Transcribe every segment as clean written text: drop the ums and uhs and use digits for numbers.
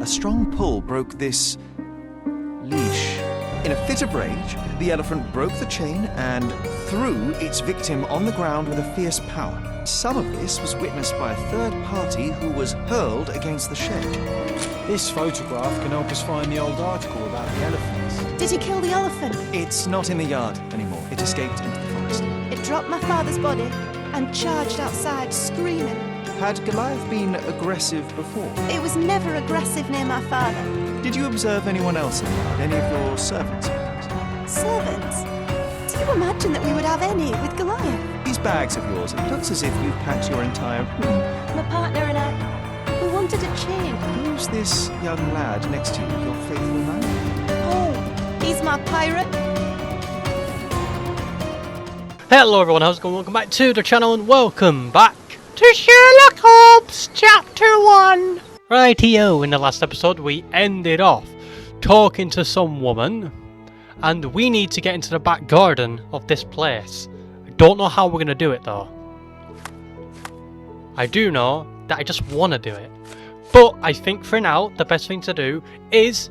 a strong pull broke this leash. In a fit of rage, the elephant broke the chain and threw its victim on the ground with a fierce power. Some of this was witnessed by a third party who was hurled against the shed. This photograph can help us find the old article about the elephants. Did he kill the elephant? It's not in the yard anymore. It escaped into the forest. It dropped my father's body and charged outside, screaming. Had Goliath been aggressive before? It was never aggressive near my father. Did you observe anyone else in the yard? Any of your servants, perhaps? Servants? Do you imagine that we would have any with Goliath? These bags of yours, it looks as if you've packed your entire room. My partner and I, we wanted a change. Who's this young lad next to you, your faithful man? Oh, he's my pirate. Hello everyone, how's it going? Welcome back to the channel and welcome back to Sherlock Holmes Chapter 1! Rightio, in the last episode we ended off talking to some woman and we need to get into the back garden of this place. I don't know how we're going to do it though. I do know that I just want to do it. But I think for now the best thing to do is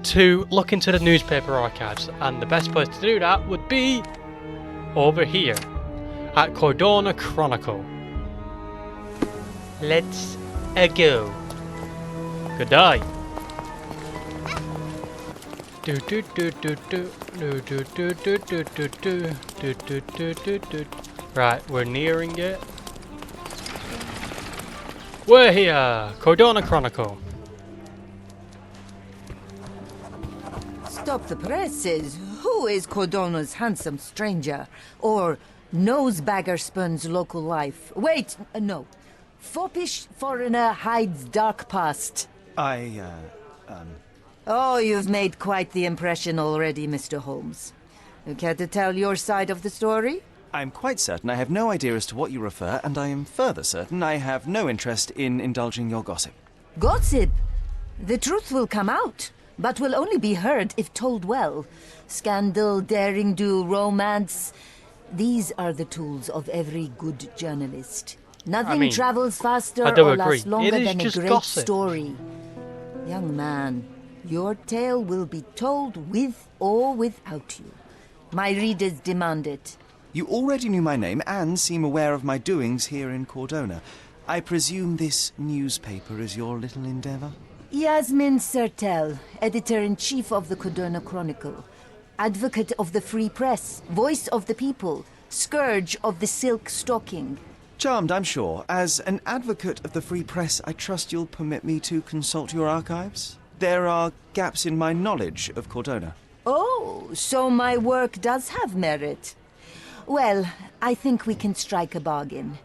to look into the newspaper archives, and the best place to do that would be over here at Cordona Chronicle. Let's go. Good day. Right, we're nearing it. We're here, Cordona Chronicle. Stop the presses. Who is Cordona's handsome stranger? Or nosebagger spurns local life? Wait, no. Foppish foreigner hides dark past. Oh, you've made quite the impression already, Mr. Holmes. You care to tell your side of the story? I'm quite certain I have no idea as to what you refer, and I am further certain I have no interest in indulging your gossip. Gossip? The truth will come out, but will only be heard if told well. Scandal, daring-do, romance. These are the tools of every good journalist. Nothing travels faster or lasts longer than a great story. Young man, your tale will be told with or without you. My readers demand it. You already knew my name and seem aware of my doings here in Cordona. I presume this newspaper is your little endeavour? Yasmin Sertel, editor-in-chief of the Cordona Chronicle. Advocate of the free press, voice of the people, scourge of the silk stocking. Charmed, I'm sure. As an advocate of the free press, I trust you'll permit me to consult your archives? There are gaps in my knowledge of Cordona. Oh, so my work does have merit. Well, I think we can strike a bargain.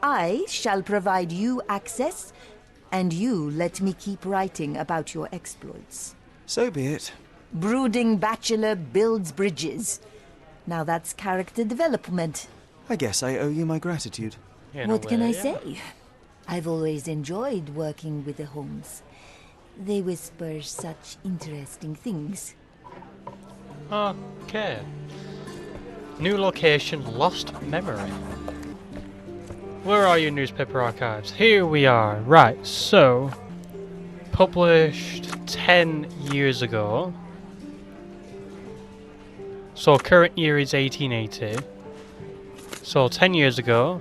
I shall provide you access, and you let me keep writing about your exploits. So be it. Brooding bachelor builds bridges. Now that's character development. I guess I owe you my gratitude. What can I say? I've always enjoyed working with the Holmes. They whisper such interesting things. Okay. New location, lost memory. Where are your newspaper archives? Here we are. Right, so published 10 years ago. So current year is 1880. So 10 years ago.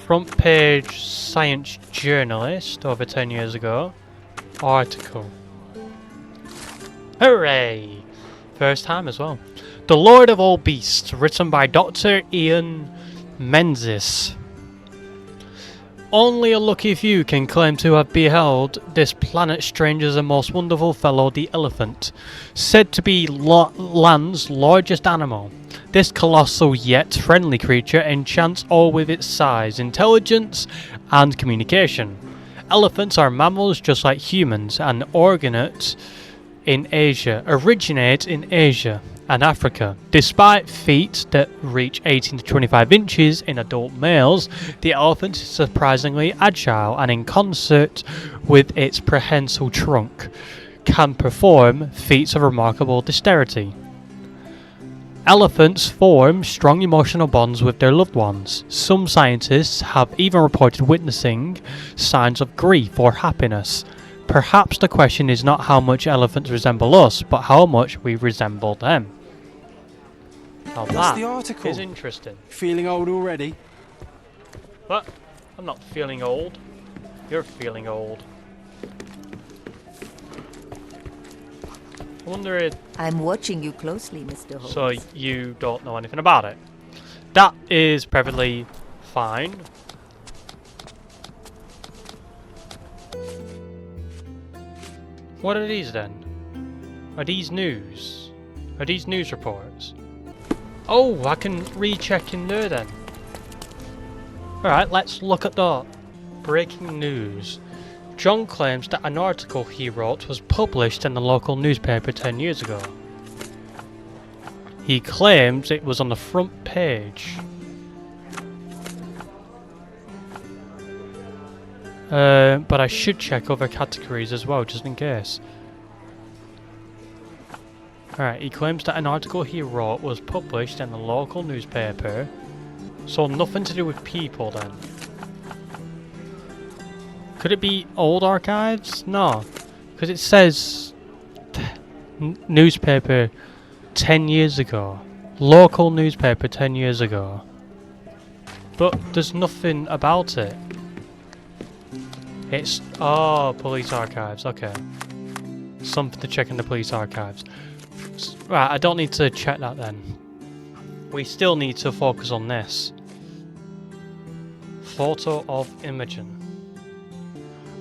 Front page science journalist over 10 years ago. Article. Hooray! First time as well. The Lord of All Beasts, written by Dr. Ian Menzies. Only a lucky few can claim to have beheld this planet stranger's and most wonderful fellow, the elephant, said to be land's largest animal. This colossal yet friendly creature enchants all with its size, intelligence, and communication. Elephants are mammals just like humans and originate in Asia and Africa. Despite feet that reach 18 to 25 inches in adult males, the elephant is surprisingly agile and, in concert with its prehensile trunk, can perform feats of remarkable dexterity. Elephants form strong emotional bonds with their loved ones. Some scientists have even reported witnessing signs of grief or happiness. Perhaps the question is not how much elephants resemble us, but how much we resemble them. Now That's that the article. is interesting. Feeling old already? What? I'm not feeling old. You're feeling old. I wonder if... I'm watching you closely, Mr. Holmes. So you don't know anything about it. That is perfectly fine. What are these then? Are these news? Are these news reports? Oh, I can recheck in there then. Alright, let's look at that. Breaking news. John claims that an article he wrote was published in the local newspaper 10 years ago. He claims it was on the front page. But I should check other categories as well, just in case. Alright, he claims that an article he wrote was published in the local newspaper. So nothing to do with people then. Could it be old archives? No. Because it says newspaper 10 years ago. Local newspaper 10 years ago. But there's nothing about it. It's... oh, police archives. Okay. Something to check in the police archives. Right, I don't need to check that then. We still need to focus on this. Photo of Imogen.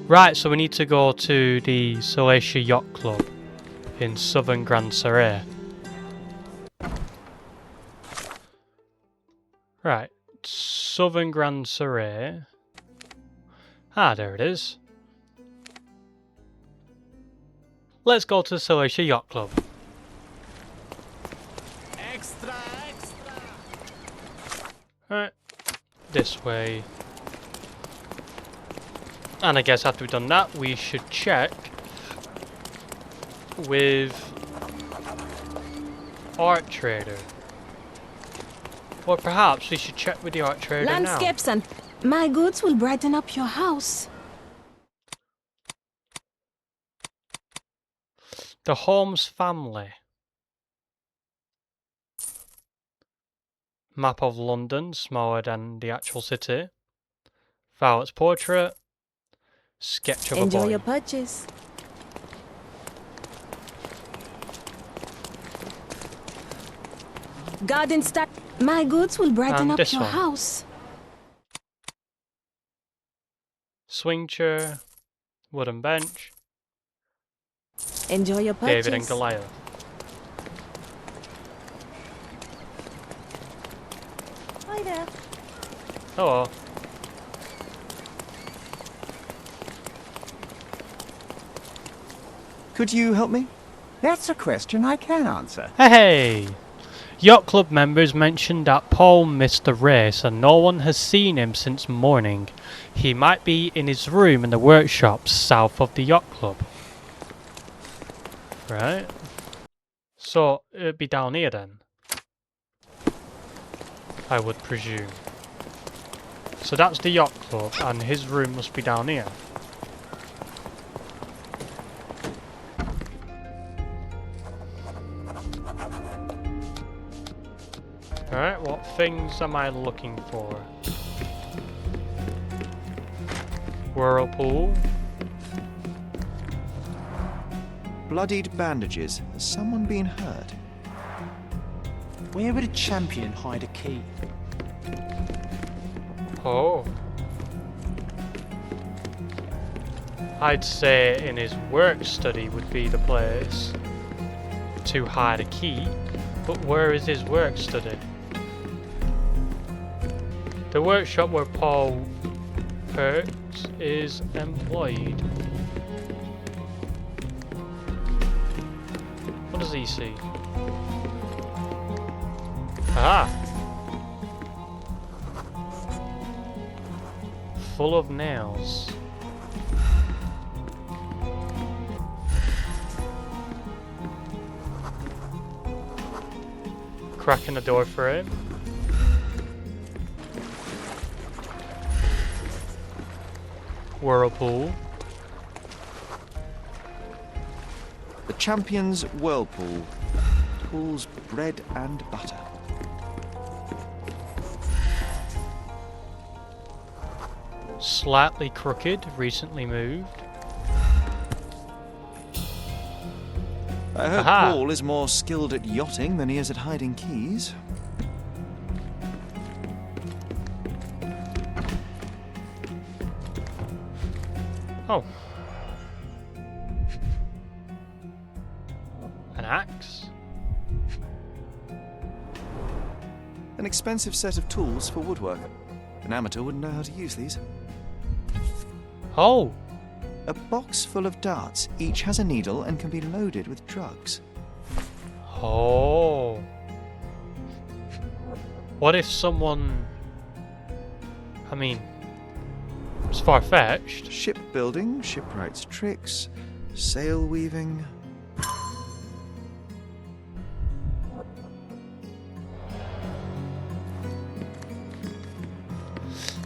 Right, so we need to go to the Salacia Yacht Club in southern Grand Saray. Right, southern Grand Saray. Ah, there it is. Let's go to the Salacia Yacht Club. Extra, extra. Right, this way. And I guess after we've done that, we should check with Art Trader. Or perhaps we should check with the Art Trader now. Landscapes and my goods will brighten up your house. The Holmes family. Map of London, smaller than the actual city. Violet's portrait. Sketch of a Enjoy boy. your purchase. Garden start. My goods will brighten And up this your one. house. Swing chair. Wooden bench. Enjoy your purchase. David and Goliath. Hi there. Hello. Could you help me? That's a question I can answer. Hey! Yacht Club members mentioned that Paul missed the race and no one has seen him since morning. He might be in his room in the workshop south of the Yacht Club. Right. So, it'd be down here then. I would presume. So that's the Yacht Club and his room must be down here. Alright, what things am I looking for? Whirlpool. Bloodied bandages. Has someone been hurt? Where would a champion hide a key? Oh. I'd say in his work study would be the place to hide a key. But where is his work study? The workshop where Paul Perks is employed. What does he see? Ah! Full of nails. Cracking the door for him. Whirlpool. Champion's Whirlpool. Pools bread and butter. Slightly crooked, recently moved. I heard Aha. Paul is more skilled at yachting than he is at hiding keys. Oh. An axe? An expensive set of tools for woodwork. An amateur wouldn't know how to use these. Oh! A box full of darts. Each has a needle and can be loaded with drugs. Oh. What if someone... I mean... It's far-fetched. Shipbuilding, shipwright's tricks, sail weaving.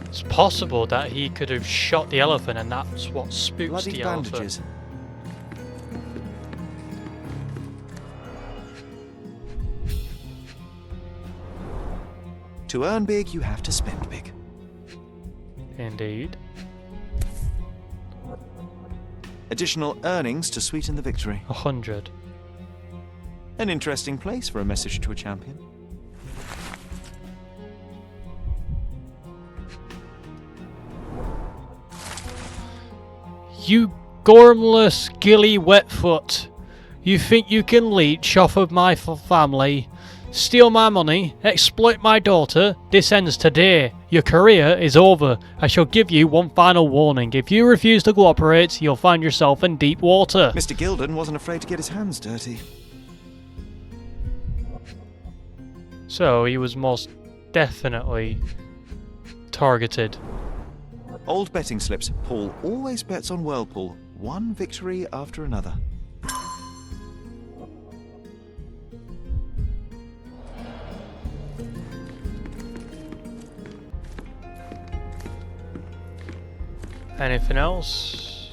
It's possible that he could have shot the elephant and that's what spooks Bloody the bandages. elephant. To earn big, you have to spend big. Indeed. Additional earnings to sweeten the victory. 100. An interesting place for a message to a champion. You gormless, gilly wetfoot. You think you can leech off of my family, steal my money, exploit my daughter? This ends today. Your career is over. I shall give you one final warning. If you refuse to cooperate, you'll find yourself in deep water. Mr. Gilden wasn't afraid to get his hands dirty. So he was most definitely targeted. Old betting slips. Paul always bets on Whirlpool. One victory after another. Anything else?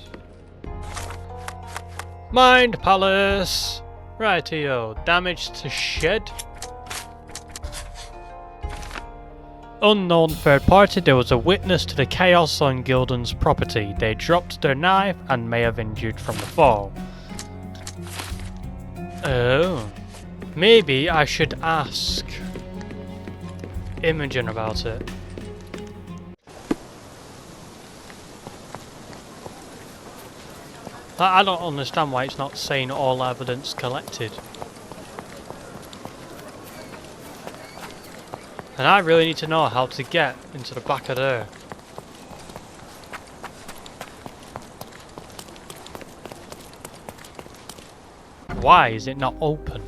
Mind Palace! Rightio. Damage to shed. Unknown third party. There was a witness to the chaos on Gilden's property. They dropped their knife and may have injured from the fall. Oh. Maybe I should ask Imogen about it. I don't understand why it's not saying all evidence collected. And I really need to know how to get into the back of there. Why is it not open?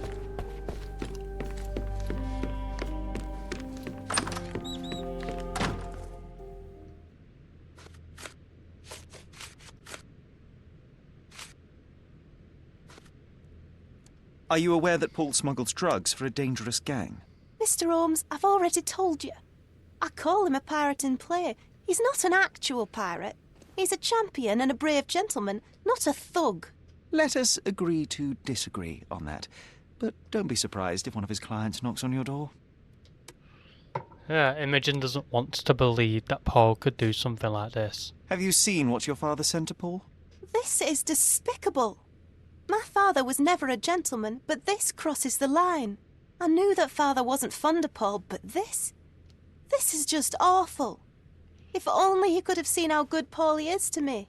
Are you aware that Paul smuggles drugs for a dangerous gang? Mr. Holmes, I've already told you. I call him a pirate in play. He's not an actual pirate. He's a champion and a brave gentleman, not a thug. Let us agree to disagree on that. But don't be surprised if one of his clients knocks on your door. Yeah, Imogen doesn't want to believe that Paul could do something like this. Have you seen what your father sent to Paul? This is despicable. My father was never a gentleman, but this crosses the line. I knew that father wasn't fond of Paul, but this is just awful. If only he could have seen how good Paulie is to me.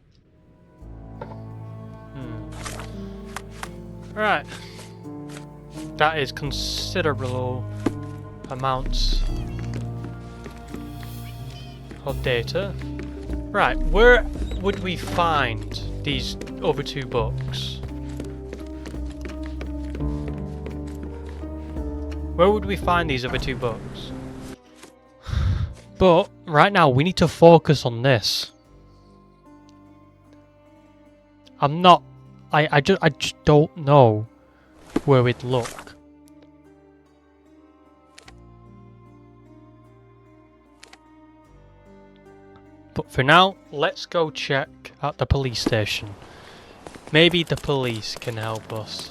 Right. That is considerable amounts of data. Right, where would we find these other two books? Where would we find these other two books? But right now we need to focus on this. I just don't know where we'd look. But for now, let's go check at the police station. Maybe the police can help us.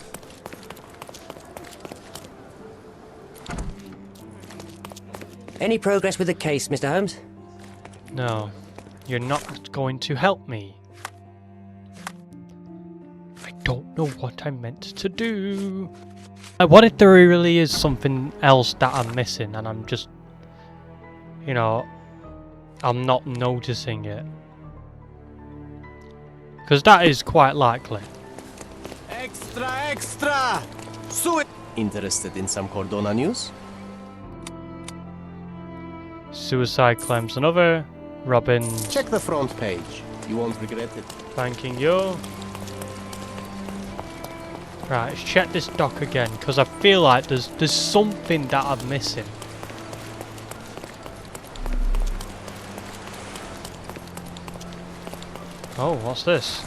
Any progress with the case, Mr. Holmes? No, you're not going to help me. I don't know what I meant to do. What if there really is something else that I'm missing and I'm just, you know, I'm not noticing it? Because that is quite likely. Extra, extra! Interested in some Cordona news? Suicide claims another. Robin Check the front page. You won't regret it. thanking you. Right, let's check this dock again, because I feel like there's something that I'm missing. Oh, what's this?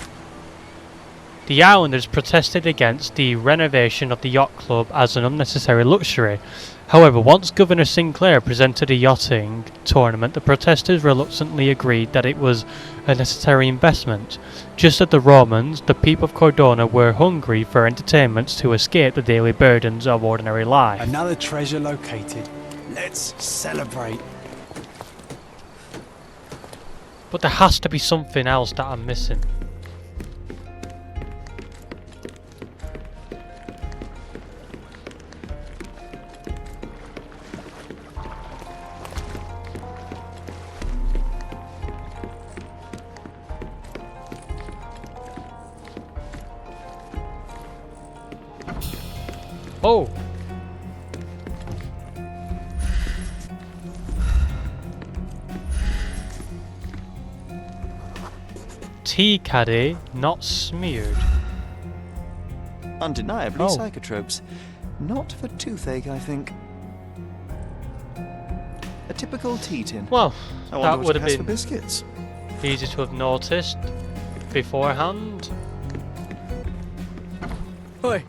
The Islanders protested against the renovation of the yacht club as an unnecessary luxury. However, once Governor Sinclair presented a yachting tournament, the protesters reluctantly agreed that it was a necessary investment. Just as the Romans, the people of Cordona were hungry for entertainments to escape the daily burdens of ordinary life. Another treasure located. Let's celebrate. But there has to be something else that I'm missing. Oh! Tea caddy, not smeared. Undeniably Oh. psychotropes. Not for toothache, I think. A typical tea tin. Well, I wonder that what would it have has for been biscuits. easy to have noticed beforehand. Oi!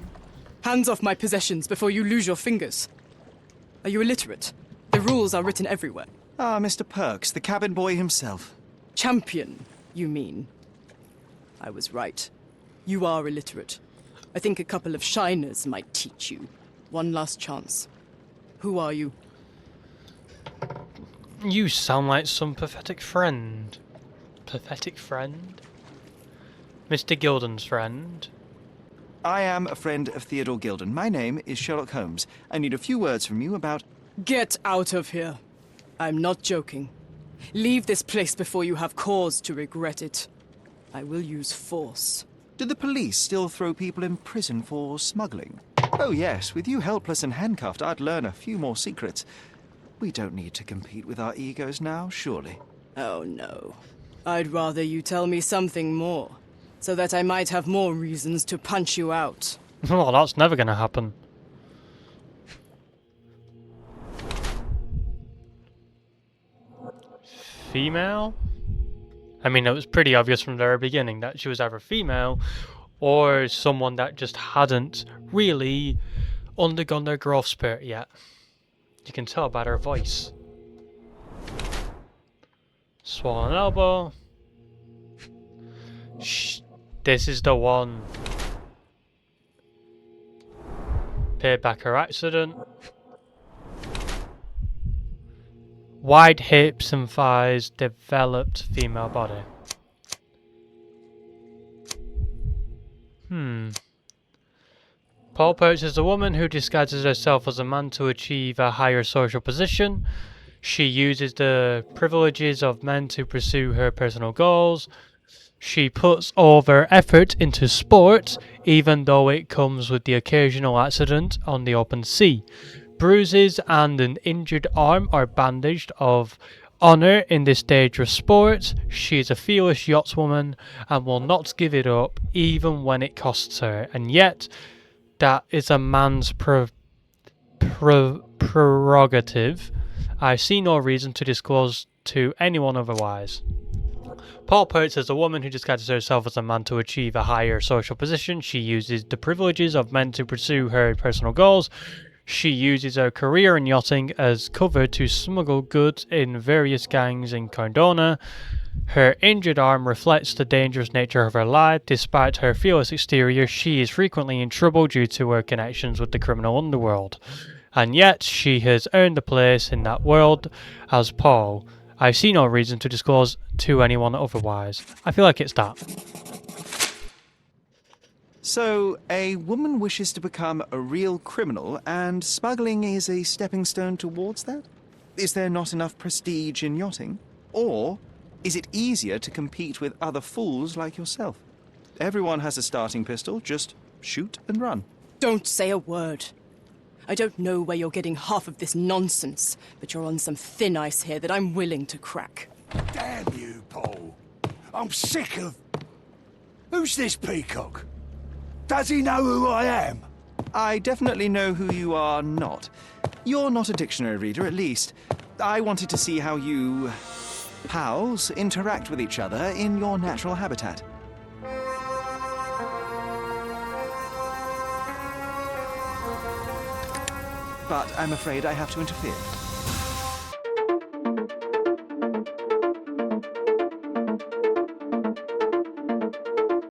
Hands off my possessions before you lose your fingers. Are you illiterate? The rules are written everywhere. Ah, Mr. Perks, the cabin boy himself. Champion, you mean? I was right. You are illiterate. I think a couple of shiners might teach you. One last chance. Who are you? You sound like some pathetic friend. Pathetic friend? Mr. Gilden's friend? I am a friend of Theodore Gilden. My name is Sherlock Holmes. I need a few words from you about... Get out of here. I'm not joking. Leave this place before you have cause to regret it. I will use force. Do the police still throw people in prison for smuggling? Oh yes, with you helpless and handcuffed, I'd learn a few more secrets. We don't need to compete with our egos now, surely. Oh no. I'd rather you tell me something more, so that I might have more reasons to punch you out. Well, that's never gonna happen. Female? I mean, it was pretty obvious from the very beginning that she was either female or someone that just hadn't really undergone their growth spurt yet. You can tell by her voice. Swollen elbow. Shh, this is the one. Paid back her accident. Wide hips and thighs, developed female body. Paul Perch is a woman who disguises herself as a man to achieve a higher social position. She uses the privileges of men to pursue her personal goals. She puts all her effort into sport, even though it comes with the occasional accident on the open sea. Bruises and an injured arm are bandaged of honour in this dangerous sport. She is a fearless yachtswoman and will not give it up even when it costs her. And yet, that is a man's prerogative. I see no reason to disclose to anyone otherwise. Paul Pertz is a woman who disguises herself as a man to achieve a higher social position. She uses the privileges of men to pursue her personal goals. She uses her career in yachting as cover to smuggle goods in various gangs in Cordona. Her injured arm reflects the dangerous nature of her life. Despite her fearless exterior, she is frequently in trouble due to her connections with the criminal underworld. and yet she has earned a place in that world as Paul. I see no reason to disclose to anyone otherwise. I feel like it's that. So, a woman wishes to become a real criminal, and smuggling is a stepping stone towards that? Is there not enough prestige in yachting? Or is it easier to compete with other fools like yourself? Everyone has a starting pistol, just shoot and run. Don't say a word. I don't know where you're getting half of this nonsense, but you're on some thin ice here that I'm willing to crack. Damn you, Paul. I'm sick of... Who's this peacock? Does he know who I am? I definitely know who you are not. You're not a dictionary reader, at least. I wanted to see how you... pals interact with each other in your natural habitat. But I'm afraid I have to interfere.